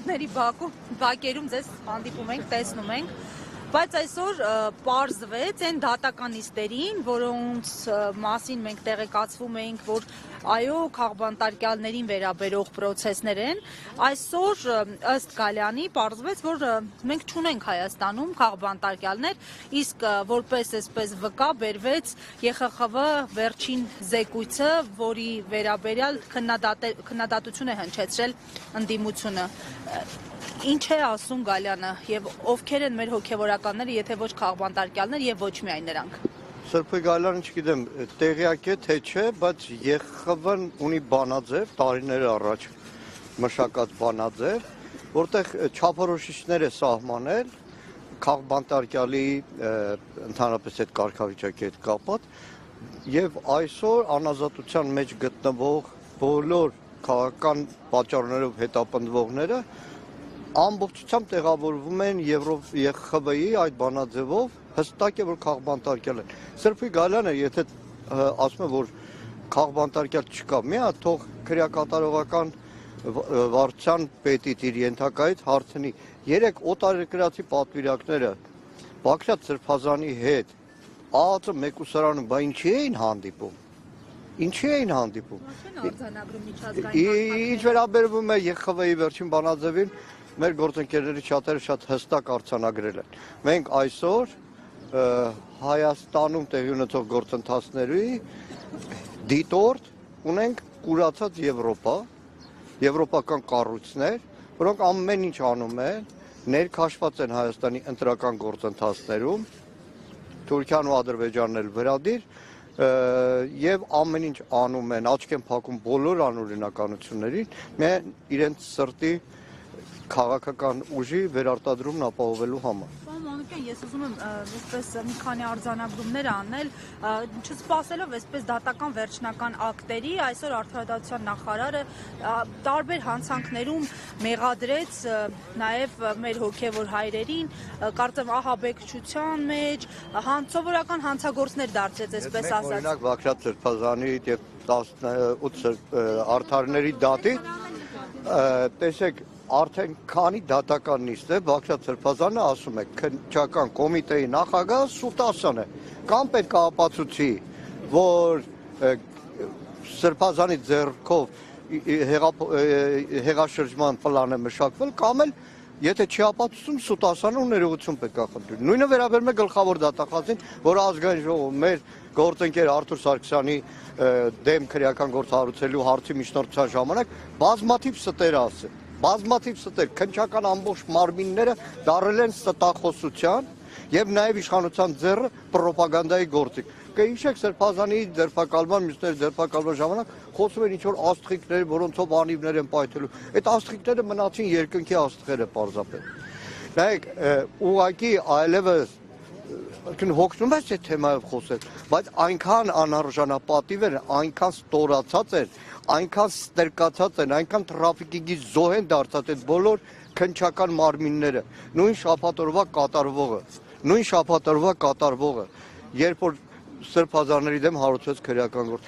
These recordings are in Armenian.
Տաղանդների բակերում ձեզ հանդիպում ենք, տեսնում ենք, բայց այսօր պարզվեց այն դատականիստերին, որոնց մասին մենք տեղեկացվում էինք, որ այո, քաղբանտարկյալներին վերաբերող պրոցեսներ են, այսօր ըստ Գալյանի պարզվեց, որ մենք չունենք Հայաստանում քաղբանտարկյալներ, իսկ որպես այսպես վկա բերվեց ԵԽԽՎ վերջին զեկույցը, որի վերաբերյալ քննադատություն է հնչեցրել ընդդիմությունը։ Ինչ է ասում Գալյանը եւ ովքեր են մեր հոգեվորականները, եթե ոչ քաղբանտարկյալներ եւ ոչ միայն նրանք։ Սրբի Գալյանը չգիտեմ, տեղյակ է թե չէ, բայց ԵԽԽՎ-ն ունի բանաձև, տարիներ առաջ մշակած բանաձև, որտեղ չափորոշիչներ է սահմանել քաղբանտարկյալի ընդհանրապես այդ կարգավիճակի հետ կապված եւ այսօր անազատության մեջ գտնվող բոլոր քաղաքական պատճառներով հետապնդվողները ամբողջությամբ տեղավորվում են ԵԽԽՎ-ի այդ բանաձևով հստակ է, որ քաղբանտարկյալ են։ Սրբի Գալյանը, եթե ասում է, որ քաղբանտարկյալ չկա, մի հատ թող քրեակատարողական վարչության պետից իր ենթակայից հարցնի։ 3 օտարերկրացի պատվիրակները Բագրատ Սրբազանի հետ ԱԱԾ մեկուսարանում, բա ինչի էին հանդիպում։ Ինչի էին հանդիպում։ Ինչ վերաբերվում է ԵԽԽՎ-ի վերջին բանաձևին, մեր գործընկերների շատերը շատ հստակ արձանագրել են։ Մենք այսօր Հայաստանում տեղի ունեցող գործընթացների դիտորդ ունենք կուրացած եվրոպական կառույցներ, որոնք ամեն ինչ անում են, ներքաշված են Հայաստանի ընտրական գործընթացներում, Թուրքիան ու Ադրբեջանն էլ վերադիր, եւ ամեն ինչ անում են, աչք են փակում բոլոր անօրինականություններին, միայն իրենց սրտի քաղաքական ուժի վերարտադրումն ապահովելու համար։ Պարոն Մանուկյան, ես ուզում եմ այսպես մի քանի արձանագրումներ անել, չսպասելով այսպես դատական վերջնական ակտերի, այսօր Արդարադատության նախարարը տարբեր հանցանքներում մեղադրեց նաև մեր հոգևոր հայրերին, կարծեմ ահաբեկչության մեջ, սովորական հանցագործներ դարձրեց այսպես ասած։ Օրինակ Բագրատ Սրբազանի եւ 18 արդարների դատի, տեսեք, արդեն քանի դատական նիստ է, Բագրատ Սրբազանը ասում է, քննչական կոմիտեի նախագահ Սուտասն է, կամ պետք է ապացուցի, որ Սրբազանի ձեռքով հեղաշրջման պլան է մշակվել, կամ էլ եթե չի ապացուցում Սուտասանը ներողություն պետք է խնդրի։ Նույնը վերաբերում է գլխավոր դատախազին, որ ազգային ժողովում մեր գործընկեր Արթուր Սարգսյանի դեմ քրեական գործ հարուցելու հարցի միջնորդության ժամանակ բազմաթիվ ստեր ասել։ Բազմաթիվ ստեր, քննչական ամբողջ մարմինները դարել են ստախոսության եւ նաեւ իշխանության ձեռը պրոպագանդայի գործիք։ Կհիշեք Սրբազանի ձերբակալման, մյուսների ձերբակալման ժամանակ խոսում են ինչ-որ աստղիկներ, որոնցով անիվներ են պայթելու։ Այդ աստղիկները մնացին երկնքի աստղերը պարզապես։ Նայեք, ուղղակի այլևս հոգնում ես այդ թեմայով խոսել, բայց այնքան անարժանապատիվ են, այնքան ստորացած են, այնքան ստրկացած են, այնքան տրաֆիկինգի զոհ են դարձած այդ բոլոր քննչական մարմինները, նույն շաբաթօրվա կատարվողը, երբ որ Սրբազանների դեմ հարուցվեց քրեական գործ։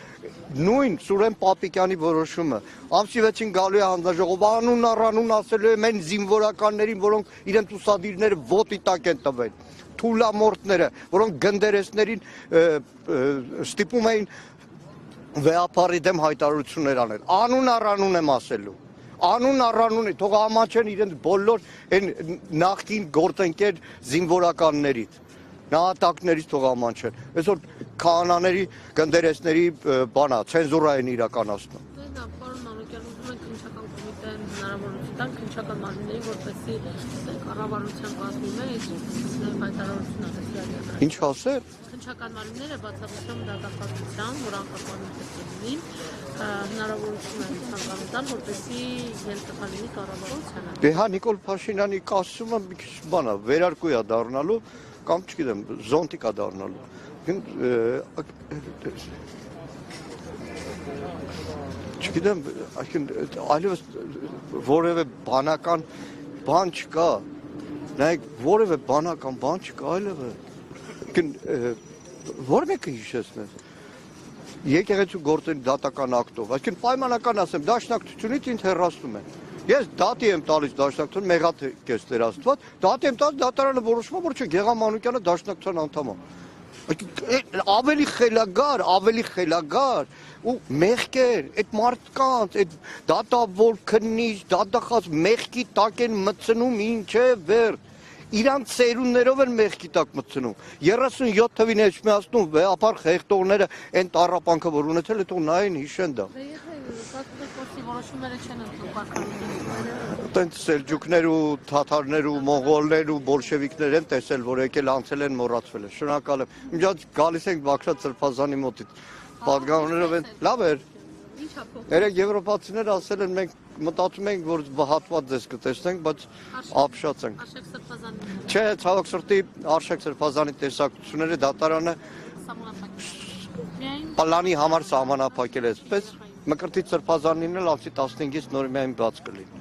Նույն Սուրեն Պապիկյանի որոշումը, ամսի 6-ին գալու է հանձնաժողով, անուն ասելու է մեն զինվորականներին, որոնք իրենց ուսադիրները ոտի տակ են տվել, թուլամորտները, որոնք գնդերեսներին ստիպում էին վեապարի դեմ հայտարարություններ անել։ Անուն եմ ասելու։ Անուն թող ամաչեն իրենց բոլոր այն նախկին գործընկեր զինվորականներից, նահատակներից թող ամանչեն։ Այսօր քահանաների, գնդերեսների բանա, ցենզուրա են իրականացնում։ Պարոն Մանուկյան, ուզում ենք քննչական կոմիտեն հնարավորություն տան քննչական մարմիններին, որպեսզի կառավարության կազմի մեջ հայտարարություն ասել։ Ինչ ասել։ Քննչական մարմինները բացառությամբ դատախազության, որ անկախություն ունին, հնարավորություն են ցանկանում տալ, որպեսզի ելքը լինի կառավարությանը։ Դե հա Նիկոլ Փաշինյանի կասումը մի քիչ բանա, վերարկու է դառնալու կամ չգիտեմ, զոնտիկ է դառնալու։ Չգիտեմ, այլևս որևէ բանական բան չկա, նայեք, որևէ բանական բան չկա այլևս, որ մեկը հիշեցնես, եկեղեցու գործերի դատական ակտով, այսինքն պայմանական ասեմ, դաշնակցությունից ինձ հեռացնում են, Ես դատի եմ տալիս դաշնակցություն մեղադեպքեր Աստված, դատի եմ տալիս դատարանը որոշում, որ չէ Գեգամ Մանուկյանը դաշնակցության անդամ է։ Ավելի խելագար ու մեղքեր, այդ մարդկանց, այդ դատավոր քննիչ, դատախազ մեղքի տակ են մտցնում ինչ է վեր։ Իրանց ծերուններով են մեղքի տակ մտցնում։ 37 թվին էջ միացնում վեհապար խեղտողները այն տառապանքը որ ունեցել է թող նայեն հիշեն դա։ Կաթողիկոսի որոշումները չեն ընդունում կարգավորիչները։ Տենց սելջուկներ ու թաթարներ ու մոնղոլներ ու բոլշևիկներ են տեսել, որ եկել անցել են մոռացվել են։ Շնորհակալ եմ։ Միջած գալիս ենք Բաքրատ Սրբազանի մոտից։ Պատգամներով են։ Լավ էր։ Ինչա փոխ։ Երեք եվրոպացիները ասել են մենք մտածում ենք որ հատված ձեզ կտեսնենք, բայց ապշած ենք։ Արշակ Սրբազանի։ Չէ, ցավոք սրտի Արշակ Սրբազանի տեսակցությունները դատարանը Միայն պլանի համար սահմանափակել է, այսպես Մկրտիչ Սրբազանին էլ ամսի 15-ից նոր միայն բաց կլինի։